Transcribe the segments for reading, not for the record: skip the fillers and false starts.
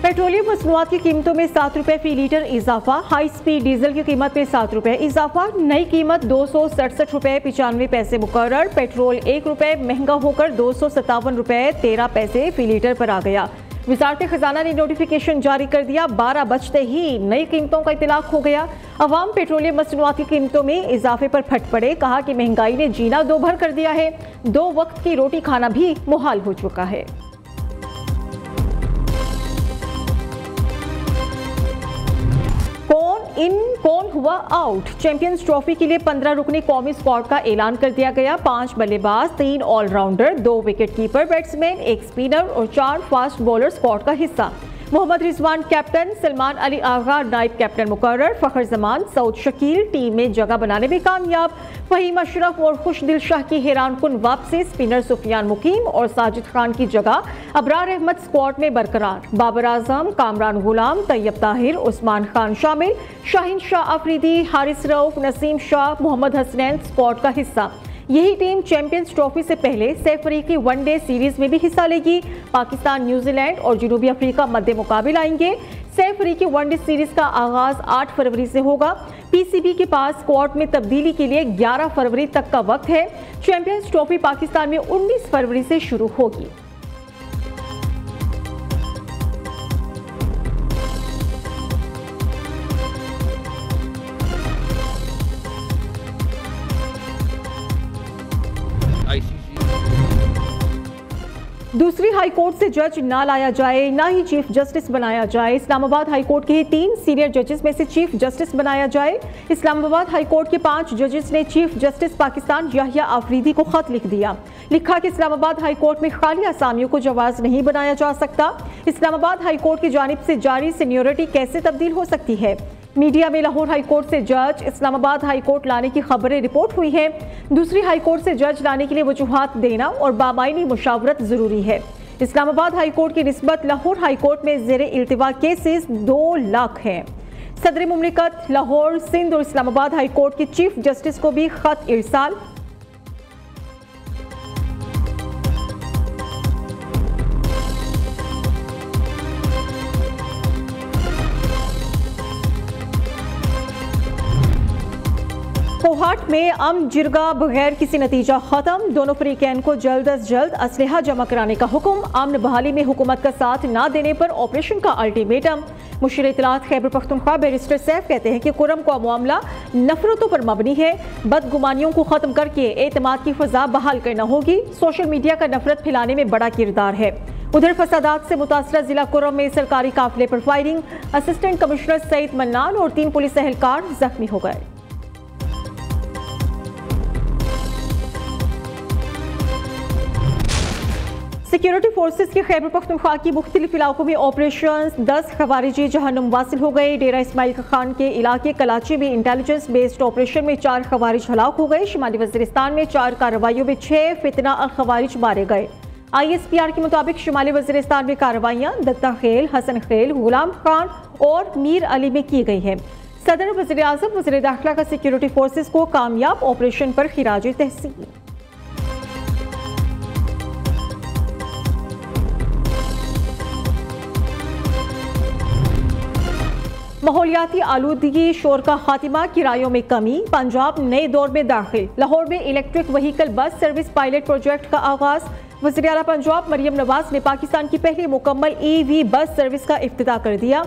Petroleum मसनूआत की कीमतों में 7 रुपए फी लीटर इजाफा। हाई स्पीड डीजल की कीमत में 7 रुपए इजाफा। नई कीमत 267 रुपए 95 पैसे मुकर्रर। पेट्रोल 1 रुपए महंगा होकर 257 रुपए 13 पैसे फी लीटर पर आ गया। वजारत खजाना ने नोटिफिकेशन जारी कर दिया। 12 बजते ही नई कीमतों का इतलाक हो गया। अवाम पेट्रोलियम मसनूआत की कीमतों में इजाफे पर फट पड़े। कहा कि महंगाई ने जीना दो भर कर दिया है। 2 वक्त की रोटी खाना भी मुहाल हो चुका है। कौन हुआ आउट। चैंपियंस ट्रॉफी के लिए 15 रुकनी कौमी स्क्वाड का ऐलान कर दिया गया। 5 बल्लेबाज, 3 allrounder, 2 wicket keeper batsman, 1 spinner और 4 फास्ट बॉलर स्क्वाड का हिस्सा। मोहम्मद रिजवान कैप्टन, सलमान अली आगा नायब कैप्टन मुकर्रर। फखर जमान, सऊद शकील टीम में जगह बनाने में कामयाब। फहीम अशरफ और खुशदिल शाह की हैरान कुन वापसी। स्पिनर सुफियान मुकीम और साजिद खान की जगह अबरार अहमद स्क्वाड में बरकरार। बाबर आजम, कामरान गुलाम, तैयब ताहिर, उस्मान खान शामिल। शाहीन शाह अफरीदी, हारिस रऊफ, नसीम शाह, मोहम्मद हसनैन स्क्वाड का हिस्सा। यही टीम चैंपियंस ट्रॉफी से पहले सह अफ्रीकी वनडे सीरीज में भी हिस्सा लेगी। पाकिस्तान, न्यूजीलैंड और जनूबी अफ्रीका मद्दे मुकाबिल आएंगे। सह अफ्रीकी वनडे सीरीज का आगाज 8 फरवरी से होगा। पीसीबी के पास स्क्वाड में तब्दीली के लिए 11 फरवरी तक का वक्त है। चैंपियंस ट्रॉफी पाकिस्तान में 19 फरवरी से शुरू होगी। दूसरी हाई कोर्ट से जज ना लाया जाए, ना ही चीफ जस्टिस बनाया जाए। इस्लामाबाद हाई कोर्ट के ही 3 सीनियर जजेस में से चीफ जस्टिस बनाया जाए। इस्लामाबाद हाई कोर्ट के 5 जजेस ने चीफ जस्टिस पाकिस्तान याहिया आफरीदी को खत लिख दिया। लिखा कि इस्लामाबाद हाई कोर्ट में खाली आसामियों को जवाज नहीं बनाया जा सकता। इस्लामाबाद हाई कोर्ट की जानिब से जारी सीनियोरिटी कैसे तब्दील हो सकती है। मीडिया में लाहौर हाई कोर्ट से जज इस्लामाबाद हाई कोर्ट लाने की खबरें रिपोर्ट हुई हैं। दूसरी हाई कोर्ट से जज लाने के लिए वजूहात देना और बामायनी मुशावरत जरूरी है। इस्लामाबाद हाई कोर्ट की निस्बत लाहौर हाई कोर्ट में ज़ेरे इल्तिवा केसेस 2 लाख हैं। सदर मुमलिकत लाहौर, सिंध और इस्लामाबाद हाई कोर्ट के चीफ जस्टिस को भी खत इरसाल। कोहाट में अमन जिरगा बगैर किसी नतीजा खत्म। दोनों फरीकैन को जल्द अज जल्द असलहा जमा कराने का हुक्म। अमन बहाली में हुकूमत का साथ न देने पर ऑपरेशन का अल्टीमेटम। मुशीर इत्तलात खैबर पख्तूनख्वा बैरिस्टर सैफ कहते हैं कि कुरम का मामला नफरतों पर मबनी है। बदगुमानियों को खत्म करके एतमाद की फजा बहाल करना होगी। सोशल मीडिया का नफरत फैलाने में बड़ा किरदार है। उधर फसादात से मुतासरा जिला कुरम में सरकारी काफिले पर firing. Assistant commissioner Saeed Mannan और 3 पुलिस एहलकार जख्मी हो गए। सिक्योरिटी फोर्सेस के खैबर पख्तूनख्वा की मुख्तलिफ इलाकों में ऑपरेशन। 10 खवारिजी जहन्नुम वासिल हो गए। डेरा इस्माइल खान के इलाके कलाची में इंटेलिजेंस बेस्ड ऑपरेशन में 4 खवारिज हलाक हो गए। शुमाली वजीरिस्तान में 4 कार्रवाइयों में 6 फितना अल खवारिज मारे गए। ISPR के मुताबिक शुमाली वजीरिस्तान में कार्रवाइयां दत्ता खेल, हसन खेल, गुलाम खान और मीर अली में की गई है। सदर वज़ीर आज़म वज़ीर दाखिला का सिक्योरिटी फोर्सेस को कामयाब ऑपरेशन पर खिराज तहसीन। माहौलियाती आलूदगी, शोर का खात्मा, किरायों में कमी। पंजाब नए दौर में दाखिल। लाहौर में electric vehicle bus service pilot project का आगाज। वज़ीर आला पंजाब मरियम नवाज ने पाकिस्तान की पहली मुकम्मल EV बस सर्विस का इफ्तिताह कर दिया।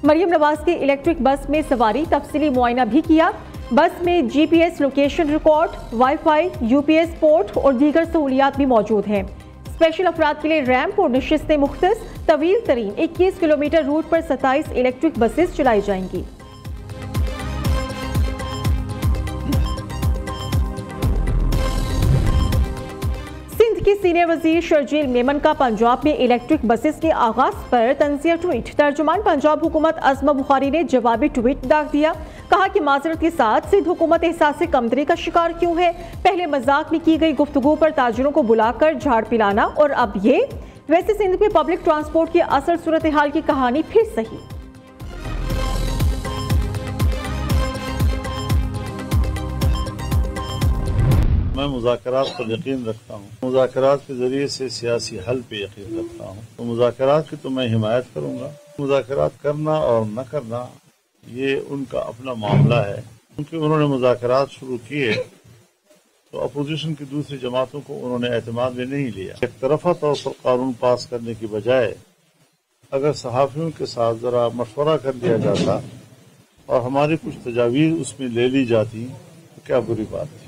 मरियम नवाज की इलेक्ट्रिक बस में सवारी, तफसीली मुआयना भी किया। बस में GPS location record, wifi, UPS port और दीगर सहूलियात भी मौजूद हैं। स्पेशल अफराद के लिए रैंप और नशिस्तें मुख्तस। तवील तरीन 21 किलोमीटर रूट पर 27 इलेक्ट्रिक बसेस चलाई जाएंगी। सिंध की सीनियर वजीर शर्जील मेमन का पंजाब में इलेक्ट्रिक बसेस के आगाज पर तंजिया ट्वीट। तर्जुमान पंजाब हुकूमत अज़मा बुखारी ने जवाबी ट्वीट दाग दिया। कहा कि माजरत के साथ सिंध हुकूमत एहसास कमतरी का शिकार क्यों है। पहले मजाक में की गई गुफ्तगू पर ताजिरों को बुलाकर झाड़ पिलाना और अब ये। वैसे सिंध में पब्लिक ट्रांसपोर्ट की असल सूरत हाल की कहानी फिर सही। मैं मुज़ाकरात पर यकीन रखता हूँ। मुज़ाकरात के जरिए से सियासी हल पे यकीन रखता हूँ। तो मुज़ाकरात की तो मैं हिमायत करूँगा। मुज़ाकरात करना और न करना ये उनका अपना मामला है। क्योंकि उन्होंने मुज़ाकरात शुरू किए तो अपोजिशन की दूसरी जमातों को उन्होंने एतमाद में नहीं लिया। एक तरफा तौर पर कानून पास करने की बजाय अगर सहाफ़ियों के साथ ज़रा मशवरा कर लिया जाता और हमारी कुछ तजावीज़ उसमें ले ली जाती तो क्या बुरी बात थी।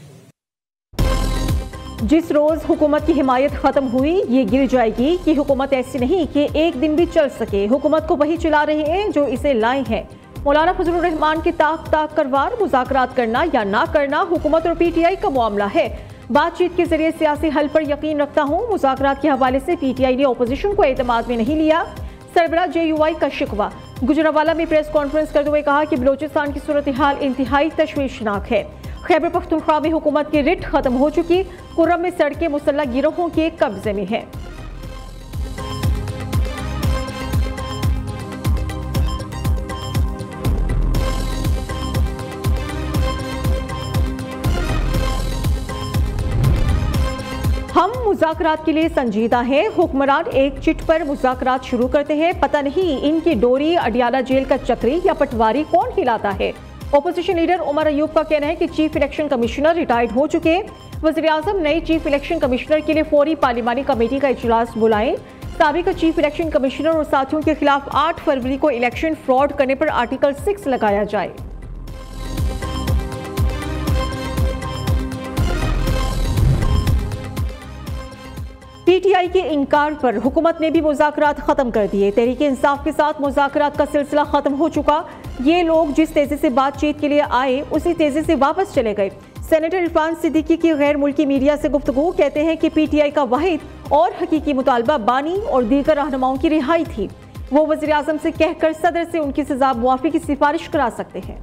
जिस रोज हुकूमत की हिमायत खत्म हुई ये गिर जाएगी कि हुकूमत ऐसी नहीं कि एक दिन भी चल सके। हुकूमत को वही चला रहे हैं जो इसे लाए हैं। मौलाना फजलुर रहमान के ताक ताक करवार मुज़ाकरात करना या ना करना हुकूमत और पीटीआई का मामला है। बातचीत के जरिए सियासी हल पर यकीन रखता हूँ। मुज़ाकरात के हवाले से पीटीआई ने अपोजिशन को एतमाद में नहीं लिया। सरबराह JUI का शिकवा। गुजरावाला में प्रेस कॉन्फ्रेंस करते हुए कहा कि बलोचिस्तान की सूरत हाल इंतहाई तशवीशनाक है। खैबर पख्तूनख्वा में हुकूमत की रिट खत्म हो चुकी। कुर्रम में सड़कें मुसल्लह गिरोहों के कब्जे में है। हम मुज़ाकरात के लिए संजीदा हैं। हुक्मरान एक चिट पर मुज़ाकरात शुरू करते हैं। पता नहीं इनकी डोरी अडियाला जेल का चक्री या पटवारी कौन हिलाता है। ओपोजिशन लीडर उमर अयूब का कहना है कि चीफ इलेक्शन कमिश्नर रिटायर्ड हो चुके। वज़ीर-ए-आज़म नए चीफ इलेक्शन कमिश्नर के लिए फौरी पार्लिमानी कमेटी का इजलास बुलाएं। साबिक़ चीफ इलेक्शन कमिश्नर और साथियों के खिलाफ 8 फरवरी को इलेक्शन फ्रॉड करने पर आर्टिकल 6 लगाया जाए। पीटीआई के इनकार पर हुकूमत ने भी मुज़ाकरात खत्म कर दिए। तहरीक इंसाफ के साथ मुज़ाकरात का सिलसिला खत्म हो चुका। ये लोग जिस तेजी से बातचीत के लिए आए उसी तेजी से वापस चले गए। सेनेटर इरफान सिद्दीकी की गैर मुल्की मीडिया से गुफ्तगू कहते हैं कि पीटीआई का वाहिद और हकीकी मुतालबा बानी और दीगर रहनुमाओं की रिहाई थी। वो वज़ीर-ए-आज़म से कहकर सदर से उनकी सजा मुआफ़ी की सिफारिश करा सकते हैं।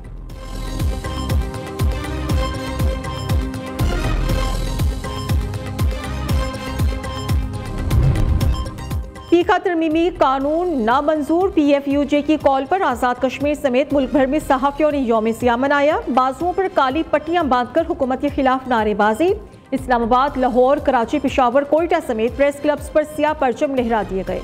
पीका तरमीमी कानून नामंजूर। PFUJ की कॉल पर आज़ाद कश्मीर समेत मुल्क भर में सहाफ़ियों ने यौम सियाम मनाया। बाजुओं पर काली पट्टियां बांधकर हुकूमत के खिलाफ नारेबाजी। इस्लामाबाद, लाहौर, कराची, पेशावर, कोयटा समेत प्रेस क्लब्स पर सियाह परचम लहरा दिए गए।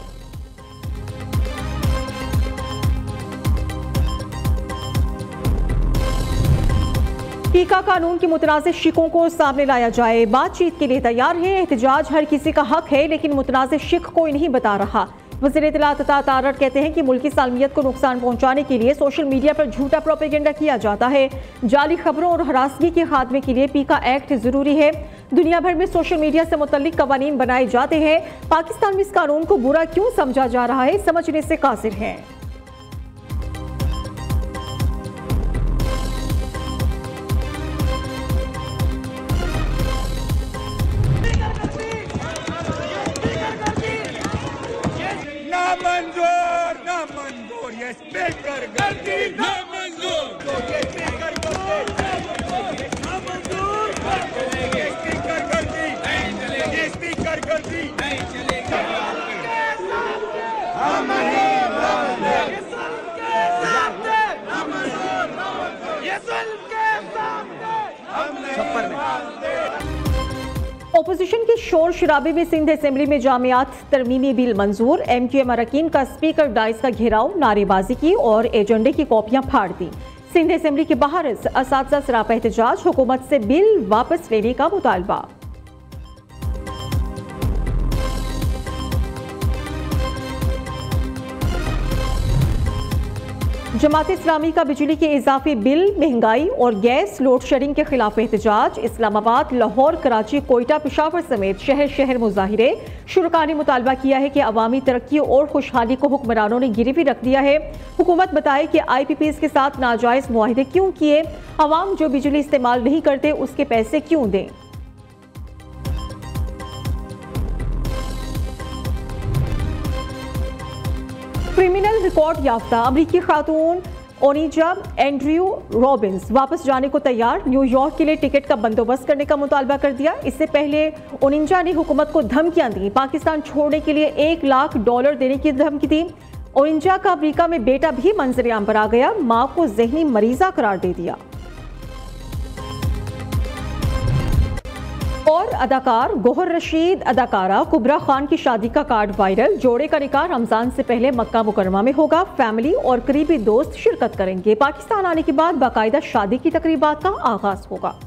पीका कानून के मुतनाज़िर शिकों को सामने लाया जाए। बातचीत के लिए तैयार है। एहतजाज हर किसी का हक है लेकिन मुतनाज़िर शिक कोई नहीं बता रहा। वज़ीर इत्तलात अता तारड़ कहते हैं कि मुल्की सालमियत को नुकसान पहुंचाने के लिए सोशल मीडिया पर झूठा प्रोपेगेंडा किया जाता है। जाली खबरों और हरासगी के खात्मे के लिए पीका एक्ट जरूरी है। दुनिया भर में सोशल मीडिया से मुतल्लिक कवानीन बनाए जाते हैं। पाकिस्तान में इस कानून को बुरा क्यों समझा जा रहा है समझने से कासिर हैं। नामंजूर ये स्पीकर गलती नामंजूर ये स्पीकर गलती नामंजूर ये स्पीकर गलती नहीं चलेगी ये स्पीकर गलती नहीं चलेगी। हम नहीं मानेंगे ये जुल्म के सामने हम नहीं मानते। ओपोजिशन के शोर शराबे में सिंध असेंबली में जामियात तरमीमी बिल मंजूर। MQM अरकान का स्पीकर डाइस का घेराव, नारेबाजी की और एजेंडे की कॉपियां फाड़ दी। सिंध असेंबली के बाहर असातिज़ा सरापा एहतजाज। हुकूमत से बिल वापस लेने का मुतालबा। जमात इस्लामी का बिजली के इजाफी बिल, महंगाई और गैस लोड शेडिंग के खिलाफ एहतजाज। इस्लामाबाद, लाहौर, कराची, कोयटा, पेशावर समेत शहर शहर मुजाहिरे। शुरका ने मुतालबा किया है कि अवामी तरक्की और खुशहाली को हुक्मरानों ने गिरवी रख दिया है। हुकूमत बताए कि IPPs के साथ नाजायज मुआहिदे क्यों किए। अवाम जो बिजली इस्तेमाल नहीं करते उसके पैसे क्यों दें। क्रिमिनल रिकॉर्ड याफ्ता अमरीकी खातून ओनिजा एंड्रयू रॉबिन्स वापस जाने को तैयार। न्यूयॉर्क के लिए टिकट का बंदोबस्त करने का मुतालबा कर दिया। इससे पहले ओनिजा ने हुकूमत को धमकियां दी। पाकिस्तान छोड़ने के लिए $1 लाख देने की धमकी दी। ओनिजा का अमरीका में बेटा भी मंजर-ए-आम पर आ गया। मां को जहनी मरीजा करार दे दिया। और अदाकार गोहर रशीद अदाकारा कुबरा खान की शादी का कार्ड वायरल। जोड़े का निकाह रमजान से पहले मक्का मुकरमा में होगा। फैमिली और करीबी दोस्त शिरकत करेंगे। पाकिस्तान आने के बाद बाकायदा शादी की तकरीबात का आगाज होगा।